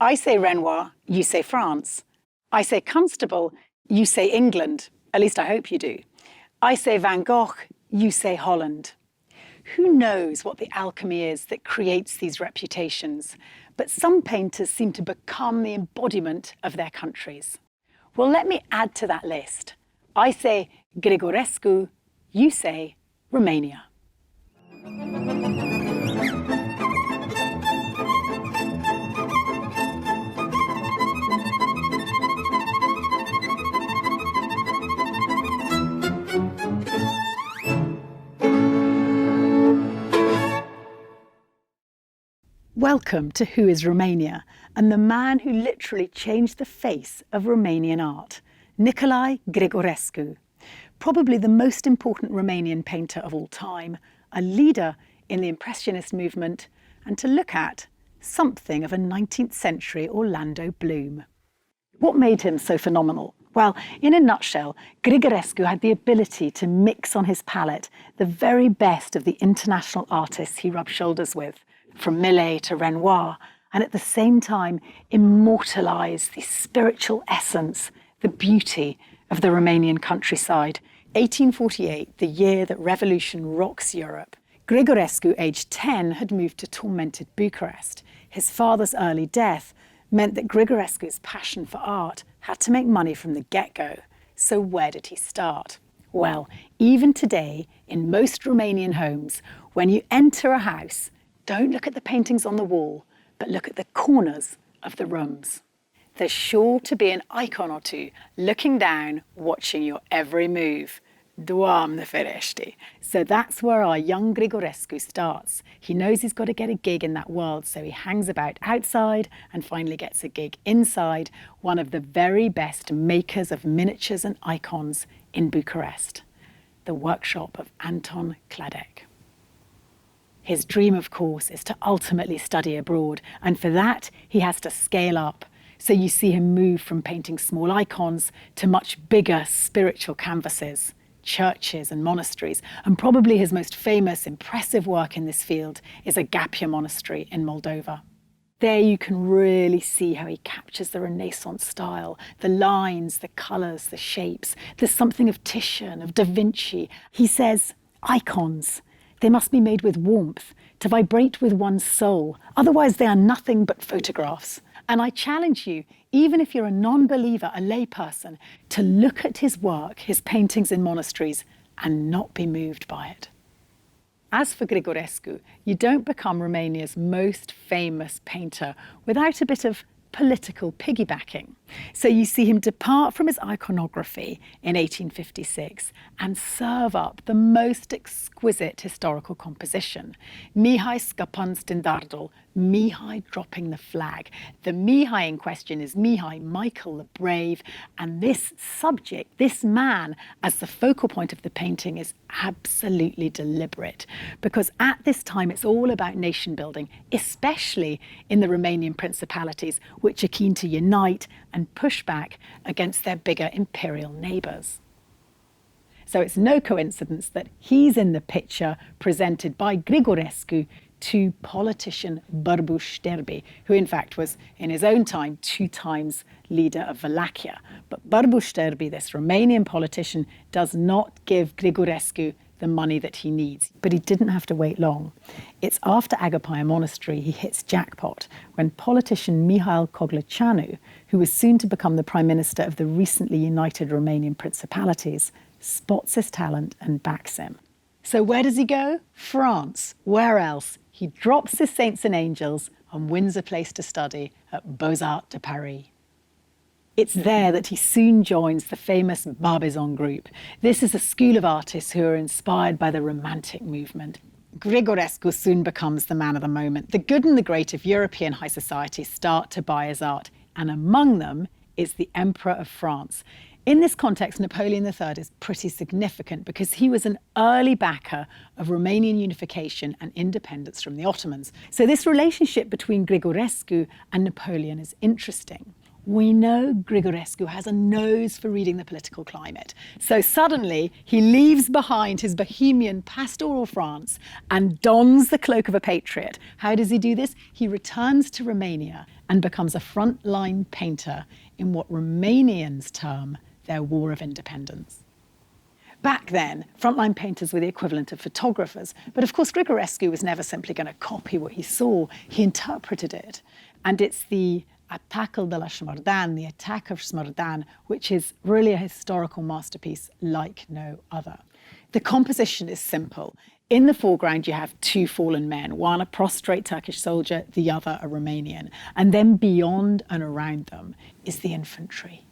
I say Renoir, you say France. I say Constable, you say England. At least I hope you do. I say Van Gogh, you say Holland. Who knows what the alchemy is that creates these reputations? But some painters seem to become the embodiment of their countries. Well, let me add to that list. I say Grigorescu, you say Romania. Welcome to Who is Romania, and the man who literally changed the face of Romanian art, Nicolae Grigorescu. Probably the most important Romanian painter of all time, a leader in the impressionist movement, and to look at, something of a 19th century Orlando Bloom. What made him so phenomenal? Well, in a nutshell, Grigorescu had the ability to mix on his palette the very best of the international artists he rubbed shoulders with, from Millet to Renoir, and at the same time immortalise the spiritual essence, the beauty of the Romanian countryside. 1848, the year that revolution rocks Europe. Grigorescu, aged 10, had moved to tormented Bucharest. His father's early death meant that Grigorescu's passion for art had to make money from the get-go. So where did he start? Well, even today, in most Romanian homes, when you enter a house, don't look at the paintings on the wall, but look at the corners of the rooms. There's sure to be an icon or two looking down, watching your every move. Doamne ferește. So that's where our young Grigorescu starts. He knows he's got to get a gig in that world, so he hangs about outside and finally gets a gig inside one of the very best makers of miniatures and icons in Bucharest, the workshop of Anton Cladec. His dream, of course, is to ultimately study abroad, and for that, he has to scale up. So you see him move from painting small icons to much bigger spiritual canvases, churches and monasteries, and probably his most famous, impressive work in this field is Agapia Monastery in Moldova. There you can really see how he captures the Renaissance style, the lines, the colours, the shapes. There's something of Titian, of Da Vinci. He says, icons. They must be made with warmth, to vibrate with one's soul. Otherwise, they are nothing but photographs. And I challenge you, even if you're a non-believer, a layperson, to look at his work, his paintings in monasteries, and not be moved by it. As for Grigorescu, you don't become Romania's most famous painter without a bit of political piggybacking. So you see him depart from his iconography in 1856 and serve up the most exquisite historical composition, Mihai Scăpân Stândardul, Mihai Dropping the Flag. The Mihai in question is Mihai, Michael the Brave, and this subject, this man, as the focal point of the painting is absolutely deliberate, because at this time it's all about nation building, especially in the Romanian principalities, which are keen to unite and push back against their bigger imperial neighbours. So it's no coincidence that he's in the picture presented by Grigorescu to politician Bărbuș Șterbi, who in fact was in his own time 2 times leader of Wallachia. But Bărbuș Șterbi, this Romanian politician, does not give Grigorescu the money that he needs. But he didn't have to wait long. It's after Agapia Monastery he hits jackpot when politician Mihail Cogleșanu, who was soon to become the Prime Minister of the recently united Romanian principalities, spots his talent and backs him. So where does he go? France. Where else? He drops his saints and angels and wins a place to study at Beaux-Arts de Paris. It's there that he soon joins the famous Barbizon group. This is a school of artists who are inspired by the Romantic movement. Grigorescu soon becomes the man of the moment. The good and the great of European high society start to buy his art, and among them is the Emperor of France. In this context, Napoleon III is pretty significant because he was an early backer of Romanian unification and independence from the Ottomans. So this relationship between Grigorescu and Napoleon is interesting. We know Grigorescu has a nose for reading the political climate. So suddenly he leaves behind his bohemian pastoral France and dons the cloak of a patriot. How does he do this? He returns to Romania and becomes a frontline painter in what Romanians term their war of independence. Back then, frontline painters were the equivalent of photographers. But of course, Grigorescu was never simply going to copy what he saw. He interpreted it. And it's the Ataque de la Shmordan, the attack of Shmordan, which is really a historical masterpiece like no other. The composition is simple. In the foreground, you have two fallen men, one a prostrate Turkish soldier, the other a Romanian. And then beyond and around them is the infantry,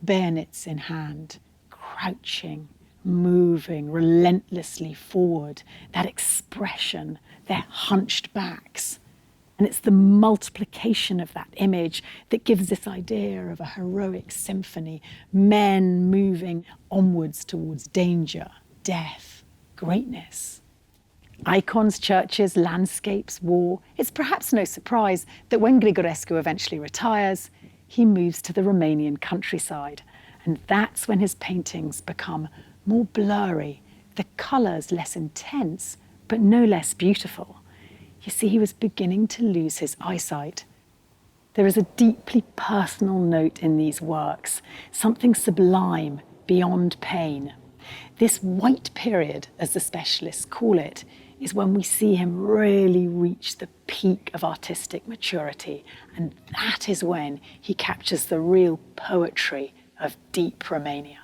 bayonets in hand, crouching, moving relentlessly forward. That expression, their hunched backs. And it's the multiplication of that image that gives this idea of a heroic symphony, men moving onwards towards danger, death, greatness. Icons, churches, landscapes, war. It's perhaps no surprise that when Grigorescu eventually retires, he moves to the Romanian countryside. And that's when his paintings become more blurry, the colours less intense, but no less beautiful. You see, he was beginning to lose his eyesight. There is a deeply personal note in these works, something sublime beyond pain. This white period, as the specialists call it, is when we see him really reach the peak of artistic maturity. And that is when he captures the real poetry of deep Romania.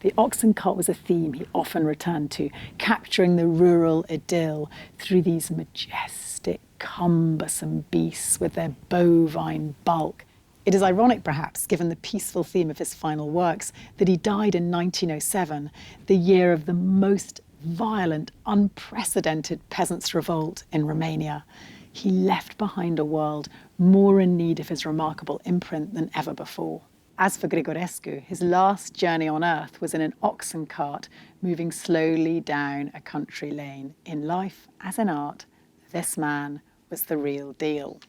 The oxen cart was a theme he often returned to, capturing the rural idyll through these majestic, cumbersome beasts with their bovine bulk. It is ironic, perhaps, given the peaceful theme of his final works, that he died in 1907, the year of the most violent, unprecedented peasants' revolt in Romania. He left behind a world more in need of his remarkable imprint than ever before. As for Grigorescu, his last journey on earth was in an oxen cart, moving slowly down a country lane. In life, as in art, this man was the real deal.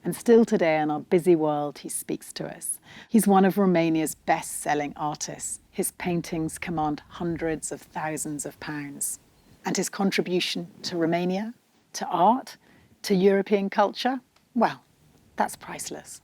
And still today, in our busy world, he speaks to us. He's one of Romania's best-selling artists. His paintings command hundreds of thousands of pounds. And his contribution to Romania, to art, to European culture, well, that's priceless.